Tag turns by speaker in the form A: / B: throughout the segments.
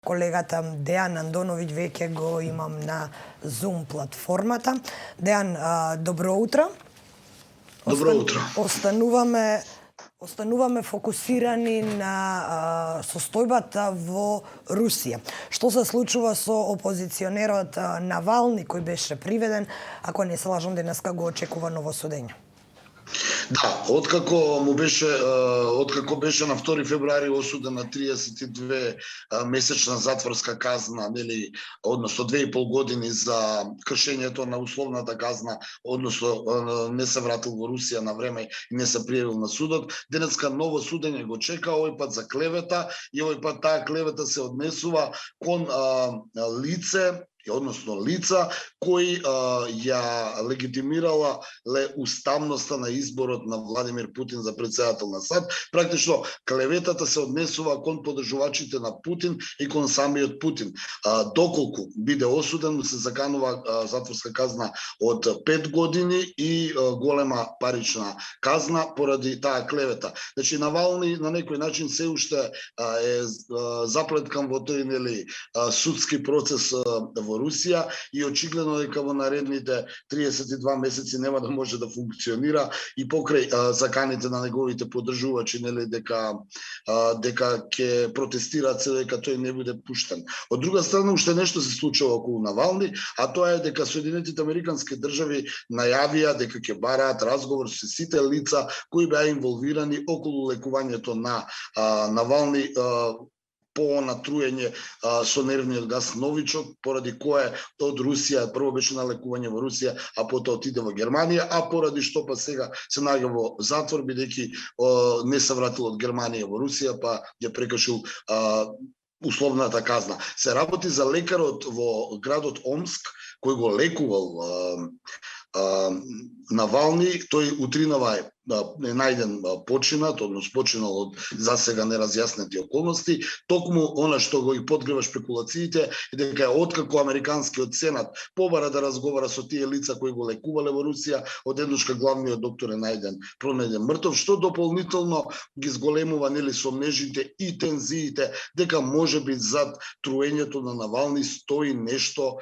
A: колегата Дејан Андоновиќ веќе го имам на Zoom платформата. Дејан, добро утро.
B: Добро утро.
A: Остануваме фокусирани на состојбата во Русија. Што се случува со опозиционерот Навални, кој беше приведен, ако не се лажам, денеска го очекува ново судење?
B: Да, откако беше на 2 февруари осуден на 32 месечна затворска казна, нели, односно 2,5 години за кршењето на условната казна, односно не се вратил во Русија на време и не се пријавил на судот. Денеска ново судење го чека, овој пат за клевета, и овој пат таа клевета се однесува кон лице, односно лица кои ја легитимирала уставноста на изборот на Владимир Путин за председател на САД. Практично клеветата се однесува кон подржувачите на Путин и кон самиот Путин. Доколку биде осуден, му се заканува затворска казна од 5 години и голема парична казна поради таа клевета. Значи Навални на некој начин се уште е заплеткан во тој, нели, судски процес во Русија и очигледно дека во наредните 32 месеци нема да може да функционира и покрај заканите на неговите поддржувачи, нели, дека ќе протестираат се дека тој не биде пуштен. Од друга страна уште нешто се случува околу Навални, а тоа е дека Соединетите Американски држави најавија дека ќе бараат разговор со сите лица кои беа инволвирани околу лекувањето на Навални по натруење со нервниот газ новичок, поради кое од Русија прво беше на лекување во Русија, а потоа отиде во Германија, а поради што па сега се наоѓа во затвор бидејќи не се вратил од Германија во Русија, па ја прекршил условната казна. Се работи за лекарот во градот Омск кој го лекувал Навални. Тој утринава е најден починат, односно починал од засега неразјаснети околности. Токму она што го и подгрева шпекулациите е дека откако Американскиот сенат побара да разговара со тие лица кои го лекувале во Русија, одеднушка главниот доктор е пронајден мртов, што дополнително ги зголемува, нели, сомнежите и тензиите дека можеби зад труењето на Навални стои нешто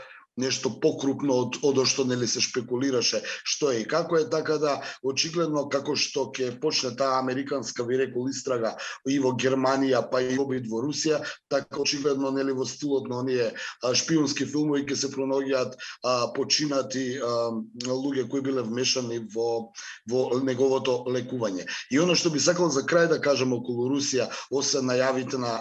B: покрупно од што, нели, се шпекулираше што е и како е, така да очигледно како што ќе почне таа американска, ви рекол, истрага и во Германија, па и обид во Русија, така очигледно, нели, во стилот на оние шпиунски филмови ќе се пронаоѓаат починати луѓе кои биле вмешани во неговото лекување. И она што би сакал за крај да кажам околу Русија, освен најавите на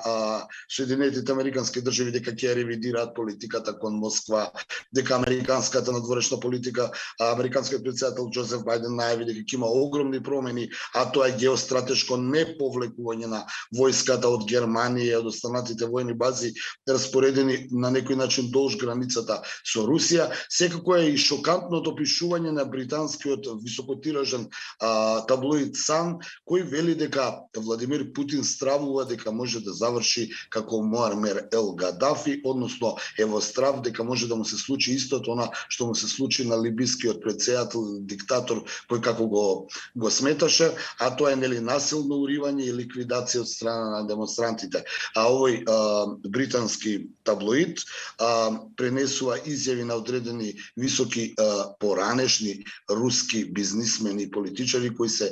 B: Соединетите Американски држави дека ќе ревидираат политиката кон Москва, дека американската надворешна политика, американскиот председател Џозеф Бајден најави дека ќе има огромни промени, а тоа е геостратешко неповлекување на војската од Германија и од останатите војни бази распоредени на некој начин долж границата со Русија. Секако е и шокантното пишување на британскиот високотиражен таблоид Сан, кој вели дека Владимир Путин стравува дека може да заврши како Муамер ел Гадафи, односно е во страв дека може да му се случи истото она што му се случи на либискиот председател, диктатор, кој како го сметаше, а тоа е, нели, насилно уривање и ликвидација од страна на демонстрантите. А овој британски таблоид пренесува изјави на одредени високи поранешни руски бизнисмени и политичари кои се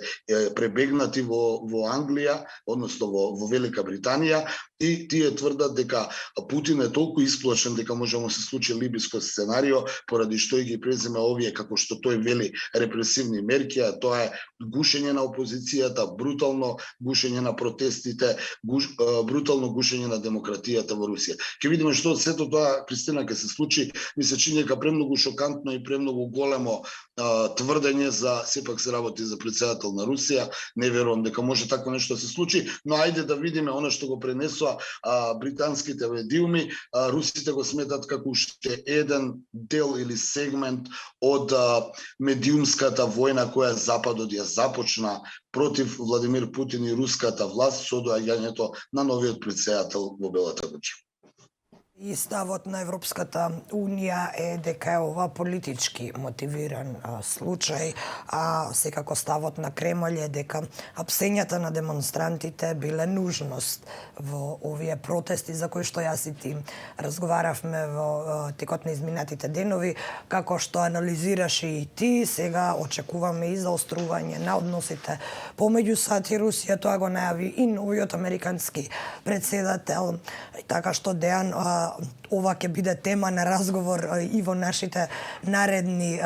B: пребегнати во Англија, односно во Велика Британија, и тие тврдат дека Путин е толку исплашен дека може да се случи либиско сценарио, поради што и ги преземе овие, како што тој вели, репресивни мерки, а тоа е гушење на опозицијата, брутално гушење на протестите, брутално гушење на демократијата во Русија. Ќе видиме што од сето тоа, Кристина, ќе се случи. Ми се чини дека премногу шокантно и премногу големо тврдење за сепак се работи за председател на Русија. Не верувам дека може такво нешто да се случи, но ајде да видиме она што го пренесува британските медиуми. Русите го сметат како уште еден дел или сегмент од медиумската војна која Западот ја започна против Владимир Путин и руската власт со доаѓањето на новиот председател во Белата куќа.
A: И ставот на Европската Унија е дека е ова политички мотивиран случај, а секако ставот на Кремљ е дека апсењата на демонстрантите биле нужност во овие протести за кои што јас и ти разговаравме во текот на изминатите денови, како што анализираше и ти, сега очекуваме и заострување на односите помеѓу САД и Русија, тоа го најави и новиот американски председател, така што Дејан, ова ќе биде тема на разговор и во нашите наредни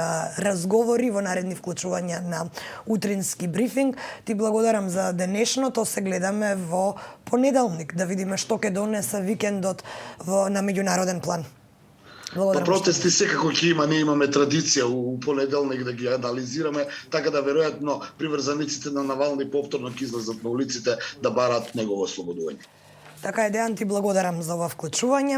A: разговори, во наредни вклучувања на утрински брифинг. Ти благодарам за денешното, се гледаме во понеделник да видиме што ќе донесе викендот на меѓународен план.
B: Благодарам. Протести секако ќе има, ние имаме традиција у понеделник да ги анализираме, така да веројатно приврзаниците на Навални повторно ќе излезат на улиците да бараат негово ослободување.
A: Така е, Дејан, ти благодарам за ова вклучување.